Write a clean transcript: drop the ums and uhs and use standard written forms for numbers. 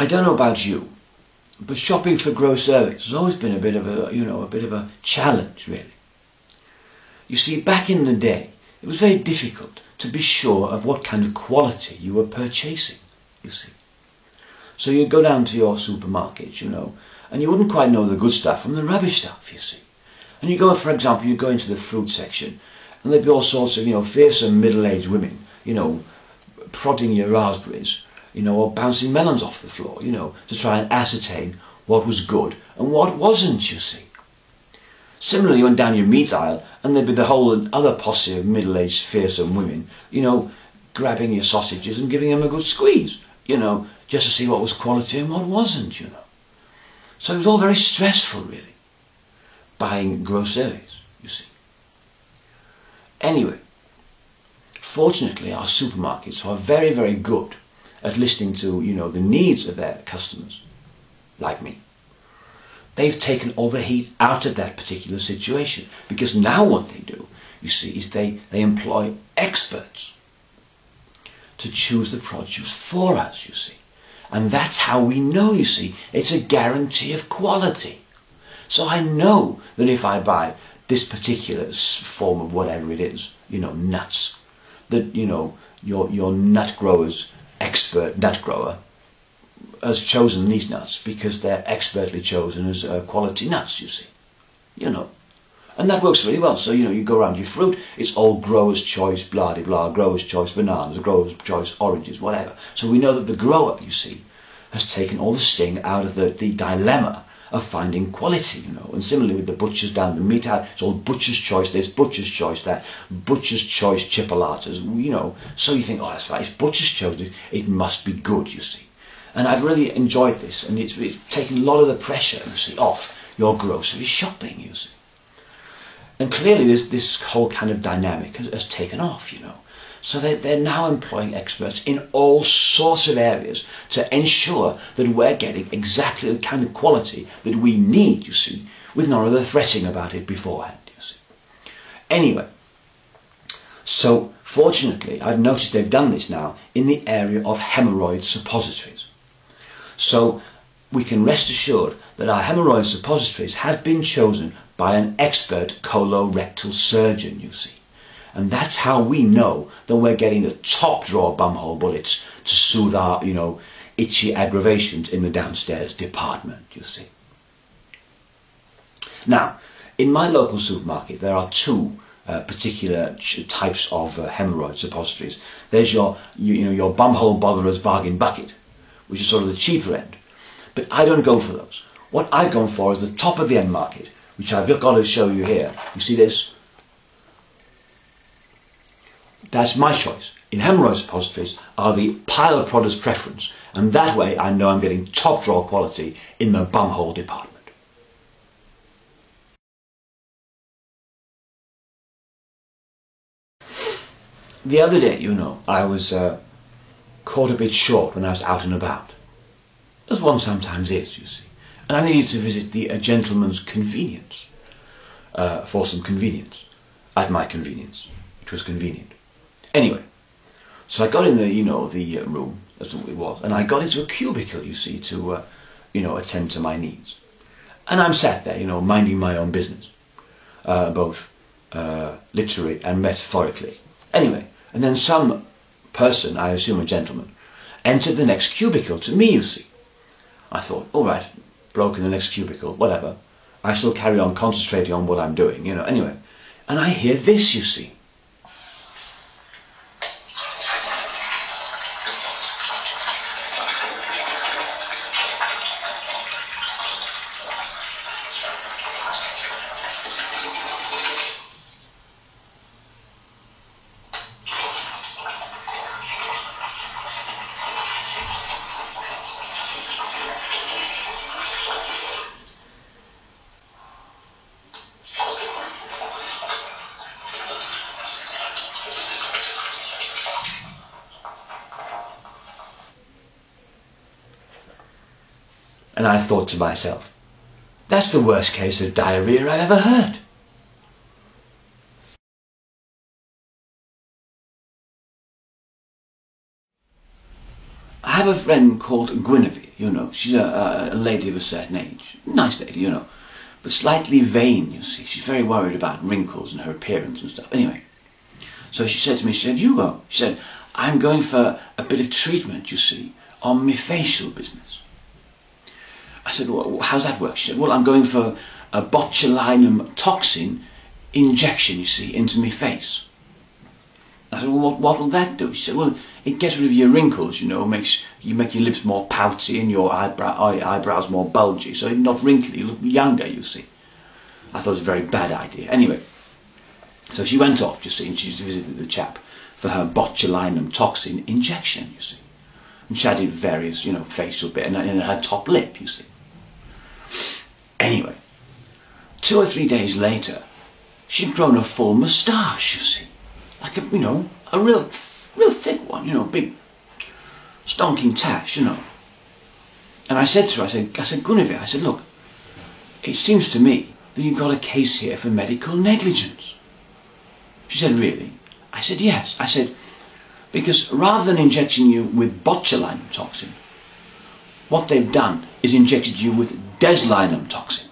I don't know about you, but shopping for groceries has always been a bit of a challenge, really. You see, back in the day, it was very difficult to be sure of what kind of quality you were purchasing, you see. So you'd go down to your supermarket, and you wouldn't quite know the good stuff from the rubbish stuff, you see. And you go, for example, you go into the fruit section, and there'd be all sorts of, fearsome middle-aged women, prodding your raspberries, or bouncing melons off the floor, to try and ascertain what was good and what wasn't, you see. Similarly, you went down your meat aisle, and there'd be the whole other posse of middle-aged fearsome women, grabbing your sausages and giving them a good squeeze, just to see what was quality and what wasn't, So it was all very stressful, really, buying groceries, you see. Anyway, fortunately, our supermarkets are very, very good at listening to, the needs of their customers, like me. They've taken all the heat out of that particular situation, because now what they do, you see, is they employ experts to choose the produce for us, you see. And that's how we know, you see, it's a guarantee of quality. So I know that if I buy this particular form of whatever it is, nuts, that, your nut grower's expert nut grower has chosen these nuts because they're expertly chosen as quality nuts, you see. And that works really well. So, you go around your fruit, it's all grower's choice, blah, blah, blah, grower's choice bananas, grower's choice oranges, whatever. So we know that the grower, you see, has taken all the sting out of the dilemma of finding quality, And similarly with the butchers down the meat aisle, it's all butcher's choice this, butcher's choice that, butcher's choice chipolatas, So you think, oh, that's right, if butcher's choice it must be good, you see. And I've really enjoyed this, and it's taken a lot of the pressure, you see, off your grocery shopping, you see. And clearly this whole kind of dynamic has taken off, So they're now employing experts in all sorts of areas to ensure that we're getting exactly the kind of quality that we need, you see, with none of the fretting about it beforehand, you see. Anyway, so fortunately I've noticed they've done this now in the area of hemorrhoid suppositories. So we can rest assured that our hemorrhoid suppositories have been chosen by an expert colorectal surgeon, you see. And that's how we know that we're getting the top drawer bumhole bullets to soothe our, itchy aggravations in the downstairs department, you see. Now, in my local supermarket, there are two particular types of hemorrhoid suppositories. There's your bumhole botherer's bargain bucket, which is sort of the cheaper end. But I don't go for those. What I've gone for is the top of the end market, which I've got to show you here. You see this? That's my choice. In hemorrhoid suppositories are the pile prodder's preference, and that way I know I'm getting top drawer quality in the bumhole department. The other day, I was caught a bit short when I was out and about, as one sometimes is, you see, and I needed to visit a gentleman's convenience for some convenience, at my convenience. It was convenient. Anyway, so I got in the room, that's what it was, and I got into a cubicle, you see, to, attend to my needs. And I'm sat there, minding my own business, both literally and metaphorically. Anyway, and then some person, I assume a gentleman, entered the next cubicle to me, you see. I thought, all right, bloke in the next cubicle, whatever. I shall carry on concentrating on what I'm doing, anyway. And I hear this, you see. And I thought to myself, that's the worst case of diarrhea I've ever heard. have a friend called Guinevere, you know. She's a lady of a certain age. Nice lady, you know. But slightly vain, you see. She's very worried about wrinkles and her appearance and stuff. Anyway, so she said to me, she said, you go. She said, I'm going for a bit of treatment, you see, on my facial business. I said, well, how's that work? She said, well, I'm going for a botulinum toxin injection, you see, into my face. I said, well, what will that do? She said, well, it gets rid of your wrinkles, you know, make your lips more pouty and your eyebrows more bulgy, so you're not wrinkly, you look younger, you see. I thought it was a very bad idea. Anyway, so she went off, you see, and she visited the chap for her botulinum toxin injection, you see. And she had various, you know, facial bit and in her top lip, you see. Anyway, 2 or 3 days later, she'd grown a full moustache, you see. Like a, you know, a real thick one, you know, big, stonking tash, you know. And I said to her, I said, Guinevere, I said, look, it seems to me that you've got a case here for medical negligence. She said, really? I said, yes. I said, because rather than injecting you with botulinum toxin, what they've done is injected you with deslinum toxin.